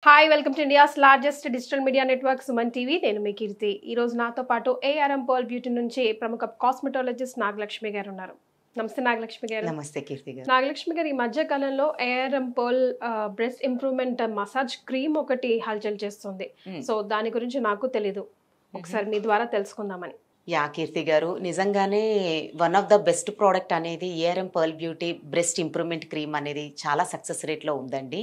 Hi welcome to India's largest digital media network Suman TV. నేను మీ కీర్తి. ఈ రోజు నాతో పాటు ఏఆర్ఎం పర్ల్ బ్యూటీ నుంచి ప్రముఖ కాస్మెటాలజిస్ట్ నాగలక్ష్మి గారు ఉన్నారు. నమస్తే నాగలక్ష్మి గారు. నమస్తే కీర్తి గారు. నాగలక్ష్మి గారు, ఈ మధ్య కాలంలో ARM pearl breast improvement massage cream ఒకటి హల్చల్ చేస్తుంది. సో దాని గురించి నాకు తెలీదు, ఒకసారి మీ ద్వారా తెలుసుకుందామని. యా కీర్తి గారు, నిజంగానే one of the best product అనేది ARM pearl beauty breast improvement cream అనేది చాలా సక్సెస్ రేట్లో ఉందండి.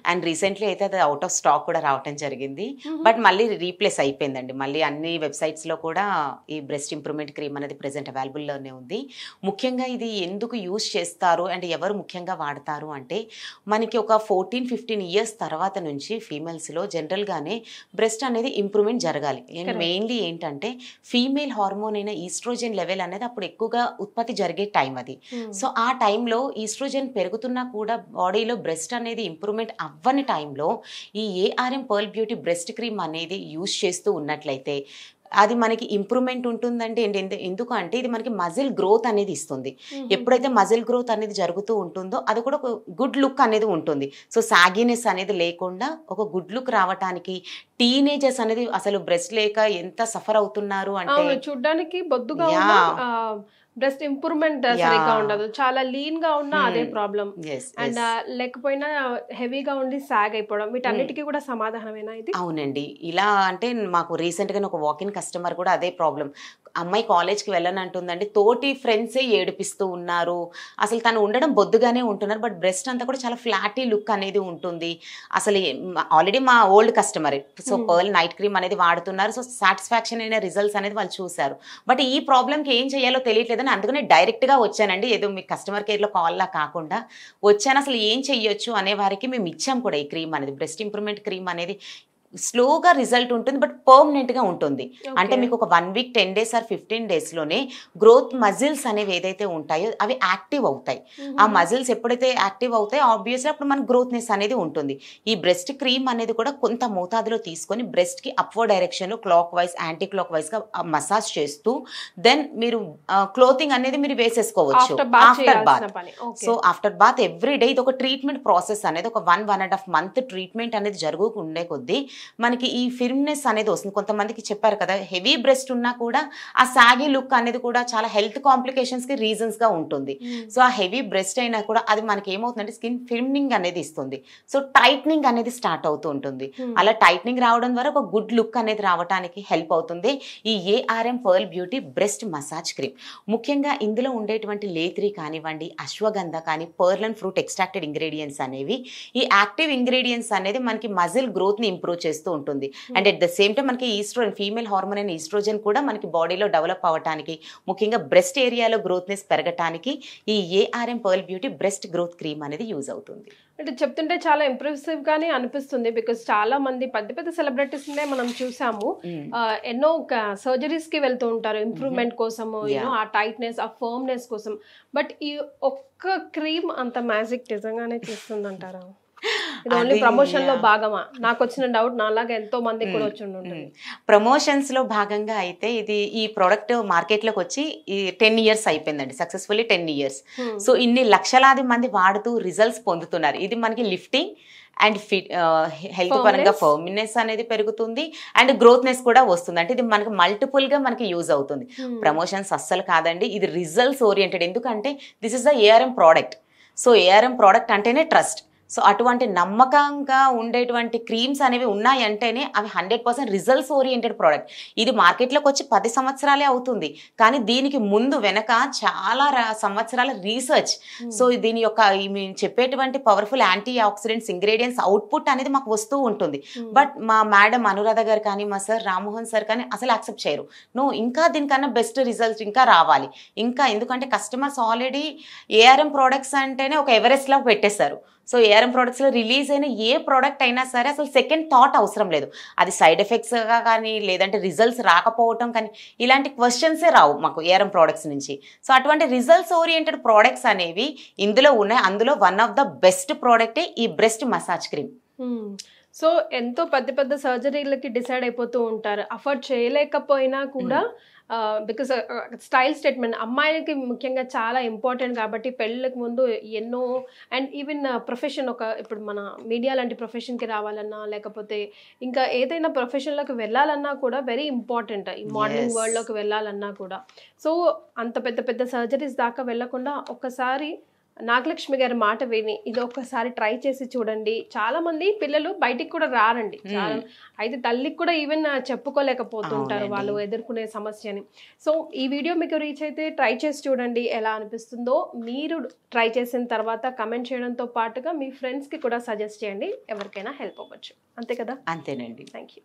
అండ్ రీసెంట్లీ అయితే అది అవుట్ ఆఫ్ స్టాక్ కూడా రావటం జరిగింది. బట్ మళ్ళీ రీప్లేస్ అయిపోయిందండి. మళ్ళీ అన్ని వెబ్సైట్స్లో కూడా ఈ బ్రెస్ట్ ఇంప్రూవ్మెంట్ క్రీమ్ అనేది ప్రెసెంట్ అవైలబుల్లోనే ఉంది. ముఖ్యంగా ఇది ఎందుకు యూజ్ చేస్తారు అండ్ ఎవరు ముఖ్యంగా వాడతారు అంటే, మనకి ఒక 14-15 ఇయర్స్ తర్వాత నుంచి ఫీమేల్స్లో జనరల్గానే బ్రెస్ట్ అనేది ఇంప్రూవ్మెంట్ జరగాలి. అండ్ మెయిన్లీ ఏంటంటే ఫీమేల్ హార్మోన్ అయిన ఈస్ట్రోజన్ లెవెల్ అనేది అప్పుడు ఎక్కువగా ఉత్పత్తి జరిగే టైం అది. సో ఆ టైంలో ఈస్ట్రోజన్ పెరుగుతున్నా కూడా బాడీలో బ్రెస్ట్ అనేది ఇంప్రూవ్మెంట్ అవ్వని టైంలో ఈ ARM pearl beauty breast cream అనేది యూజ్ చేస్తూ ఉన్నట్లయితే అది మనకి ఇంప్రూవ్మెంట్ ఉంటుందండి. ఎందుకు అంటే ఇది మనకి మజిల్ గ్రోత్ అనేది ఇస్తుంది. ఎప్పుడైతే మజిల్ గ్రోత్ అనేది జరుగుతూ ఉంటుందో అది కూడా ఒక గుడ్ లుక్ అనేది ఉంటుంది. సో సాగినెస్ అనేది లేకుండా ఒక గుడ్ లుక్ రావటానికి, టీనేజర్స్ అనేది అసలు బ్రెస్ట్ లేక ఎంత సఫర్ అవుతున్నారు అంటే, చూడడానికి బొద్దుగా బ్రెస్ట్ ఇంప్రూవ్మెంట్ సరిగ్గా ఉండదు, చాలా లీన్ గా ఉన్నా అదే ప్రాబ్లం, అండ్ లేకపోయినా హెవీగా ఉండి సాగ్ అయిపోవడం, వీటన్నిటికీ కూడా సమాధానమేనా ఇది? అవునండి. ఇలా అంటే మాకు రీసెంట్ గా ఒక వాకిన్ కస్టమర్ కూడా అదే ప్రాబ్లం. అమ్మాయి కాలేజ్కి వెళ్ళని అంటుందండి, తోటి ఫ్రెండ్సే ఏడిపిస్తూ ఉన్నారు, అసలు తను ఉండడం బొద్దుగానే ఉంటున్నారు, బట్ బ్రెస్ట్ అంతా కూడా చాలా ఫ్లాటీ లుక్ అనేది ఉంటుంది. అసలు ఆల్రెడీ మా old customer, so pearl night cream అనేది వాడుతున్నారు. సో సాటిస్ఫాక్షన్ అయిన రిజల్ట్స్ అనేది వాళ్ళు చూశారు. బట్ ఈ ప్రాబ్లంకి ఏం చేయాలో తెలియట్లేదని అందుకనే డైరెక్ట్గా వచ్చానండి. ఏదో మీ కస్టమర్ కేర్లో కాల్లా కాకుండా వచ్చాను. అసలు ఏం చెయ్యొచ్చు అనే వారికి మేము ఇచ్చాం కూడా ఈ క్రీమ్ అనేది. బ్రెస్ట్ ఇంప్రూవ్మెంట్ క్రీమ్ అనేది స్లోగా రిజల్ట్ ఉంటుంది, బట్ పర్మనెంట్గా ఉంటుంది. అంటే మీకు ఒక 1 వీక్ 10 డేస్ ఆర్ 15 డేస్లోనే గ్రోత్ మజిల్స్ అనేవి ఏదైతే ఉంటాయో అవి యాక్టివ్ అవుతాయి. ఆ మజిల్స్ ఎప్పుడైతే యాక్టివ్ అవుతాయో ఆబ్వియస్లీ అప్పుడు మనకు గ్రోత్నెస్ అనేది ఉంటుంది. ఈ బ్రెస్ట్ క్రీమ్ అనేది కూడా కొంత మోతాదులో తీసుకొని బ్రెస్ట్కి అప్వర్డ్ డైరెక్షన్లో క్లాక్ వైజ్ యాంటీ క్లాక్ వైజ్గా మసాజ్ చేస్తూ దెన్ మీరు క్లోతింగ్ అనేది మీరు వేసేసుకోవచ్చు after bath. So after bath every day ఇది ఒక ట్రీట్మెంట్ ప్రాసెస్ అనేది ఒక 1.5 మంత్ ట్రీట్మెంట్ అనేది జరుగుతుండే కొద్దీ మనకి ఈ ఫిర్మ్నెస్ అనేది వస్తుంది. కొంతమందికి చెప్పారు కదా, హెవీ బ్రెస్ట్ ఉన్నా కూడా ఆ సాగి లుక్ అనేది కూడా చాలా హెల్త్ కాంప్లికేషన్స్కి రీజన్స్గా ఉంటుంది. సో ఆ హెవీ బ్రెస్ట్ అయినా కూడా అది మనకి ఏమవుతుందంటే స్కిన్ ఫిర్మింగ్ అనేది ఇస్తుంది. సో టైట్నింగ్ అనేది స్టార్ట్ అవుతూ ఉంటుంది. అలా టైట్నింగ్ రావడం ద్వారా ఒక గుడ్ లుక్ అనేది రావడానికి హెల్ప్ అవుతుంది ఈ ARM pearl beauty breast massage cream. ముఖ్యంగా ఇందులో ఉండేటువంటి లేత్రి కానివ్వండి, అశ్వగంధ కానీ, pearl and fruit extracted ingredients అనేవి, ఈ యాక్టివ్ ఇంగ్రీడియంట్స్ అనేది మనకి మజిల్ గ్రోత్ని ఇంప్రూవ్ చేస్తూ ఉంటుంది. And at the same time మనకి ఈస్ట్రోజన్, ఫీమేల్ హార్మోన్ అయిన ఈస్ట్రోజన్ కూడా మనకి బాడీలో డెవలప్ అవ్వడానికి, ముఖ్యంగా బ్రెస్ట్ ఏరియాలో గ్రోత్నెస్ పెరగటానికి ఈ ARM pearl beauty breast growth cream అనేది యూజ్ అవుతుంది. అంటే చెప్తుంటే చాలా ఇంప్రెసివ్ గానే అనిపిస్తుంది. బికాస్ చాలా మంది పెద్ద పెద్ద సెలబ్రిటీస్ మనం చూసాము, ఎన్నో సర్జరీస్ కి వెళ్తూ ఉంటారు ఇంప్రూవ్మెంట్ కోసము, ఆ టైట్నెస్, ఆ ఫర్మ్నెస్ కోసం. బట్ ఈ ఒక్క క్రీమ్ అంత మ్యాజిక్ నిజంగానే చేస్తుంది అంటారా? ఓన్లీ ప్రమోషన్ లో భాగమా? నాకు వచ్చిన డౌట్, నాలాగా ఎంతో మంది కూడా వచ్చి ఉంటుంది. ప్రమోషన్స్ లో భాగంగా అయితే ఇది ఈ ప్రోడక్ట్ మార్కెట్ లోకి వచ్చి 10 ఇయర్స్ అయిపోయిందండి, సక్సెస్ఫుల్లీ 10 ఇయర్స్. సో ఇన్ని లక్షలాది మంది వాడుతూ రిజల్ట్స్ పొందుతున్నారు. ఇది మనకి లిఫ్టింగ్ అండ్ హెల్త్ పరంగా ఫర్మ్నెస్ అనేది పెరుగుతుంది అండ్ గ్రోత్నెస్ కూడా వస్తుంది. అంటే ఇది మనకి మల్టిపుల్గా మనకి యూజ్ అవుతుంది. ప్రమోషన్స్ అస్సలు కాదండి, ఇది రిజల్ట్స్ ఓరియంటెడ్. ఎందుకంటే this is the ARM product. So ARM product అంటేనే ట్రస్ట్. సో అటువంటి నమ్మకంగా ఉండేటువంటి క్రీమ్స్ అనేవి ఉన్నాయంటేనే అవి 100% రిజల్ట్స్ ఓరియంటెడ్ ప్రోడక్ట్. ఇది మార్కెట్లోకి వచ్చి 10 సంవత్సరాలే అవుతుంది, కానీ దీనికి ముందు వెనక చాలా సంవత్సరాల రీసెర్చ్. సో దీని యొక్క మేము చెప్పేటువంటి powerful antioxidants ingredients output అనేది మాకు వస్తూ ఉంటుంది. బట్ మా మేడం అనురాధ గారు కానీ, మా సార్ రామ్మోహన్ సార్ కానీ అసలు యాక్సెప్ట్ చేయరు. ఇంకా దీనికన్నా బెస్ట్ రిజల్ట్స్ ఇంకా రావాలి, ఇంకా. ఎందుకంటే కస్టమర్స్ ఆల్రెడీ ఏఆర్ఎం ప్రోడక్ట్స్ అంటేనే ఒక ఎవరెస్ట్లా పెట్టేశారు. సో ఏఆర్ఎం ప్రోడక్ట్స్లో రిలీజ్ అయిన ఏ ప్రోడక్ట్ అయినా సరే అసలు సెకండ్ థాట్ అవసరం లేదు. అది సైడ్ ఎఫెక్ట్స్గా కానీ, లేదంటే రిజల్ట్స్ రాకపోవటం కానీ, ఇలాంటి క్వశ్చన్సే రావు మాకు ఏఆర్ఎం ప్రోడక్ట్స్ నుంచి. సో అటువంటి రిజల్ట్స్ ఓరియంటెడ్ ప్రోడక్ట్స్ అనేవి ఇందులో ఉన్నాయి. అందులో వన్ ఆఫ్ ద బెస్ట్ ప్రోడక్టే ఈ బ్రెస్ట్ మసాజ్ క్రీమ్. సో ఎంతో పెద్ద పెద్ద సర్జరీలకి డిసైడ్ అయిపోతూ ఉంటారు, అఫోర్డ్ చేయలేకపోయినా కూడా బికాస్ స్టైల్ స్టేట్మెంట్ అమ్మాయిలకి ముఖ్యంగా చాలా ఇంపార్టెంట్ కాబట్టి పెళ్ళికి ముందు ఎన్నో అండ్ ఈవెన్ ప్రొఫెషన్ ఇప్పుడు మన మీడియా లాంటి ప్రొఫెషన్కి రావాలన్నా లేకపోతే ఇంకా ఏదైనా ప్రొఫెషన్లోకి వెళ్ళాలన్నా కూడా వెరీ ఇంపార్టెంట్ ఈ మోడలింగ్ వరల్డ్లోకి వెళ్ళాలన్నా కూడా. సో అంత పెద్ద పెద్ద సర్జరీస్ దాకా వెళ్ళకుండా ఒక్కసారి నాగలక్ష్మి గారి మాట విని ఇది ఒక్కసారి ట్రై చేసి చూడండి. చాలా మంది పిల్లలు బయటికి కూడా రారండి, చాలా అయితే తల్లికి కూడా ఈవెన్ చెప్పుకోలేకపోతుంటారు వాళ్ళు ఎదుర్కొనే సమస్యని. సో ఈ వీడియో మీకు రీచ్ అయితే ట్రై చేసి చూడండి, ఎలా అనిపిస్తుందో. మీరు ట్రై చేసిన తర్వాత కమెంట్ చేయడంతో పాటుగా మీ ఫ్రెండ్స్కి కూడా సజెస్ట్ చేయండి, ఎవరికైనా హెల్ప్ అవ్వచ్చు. అంతే కదా? అంతేనండి. Thank you.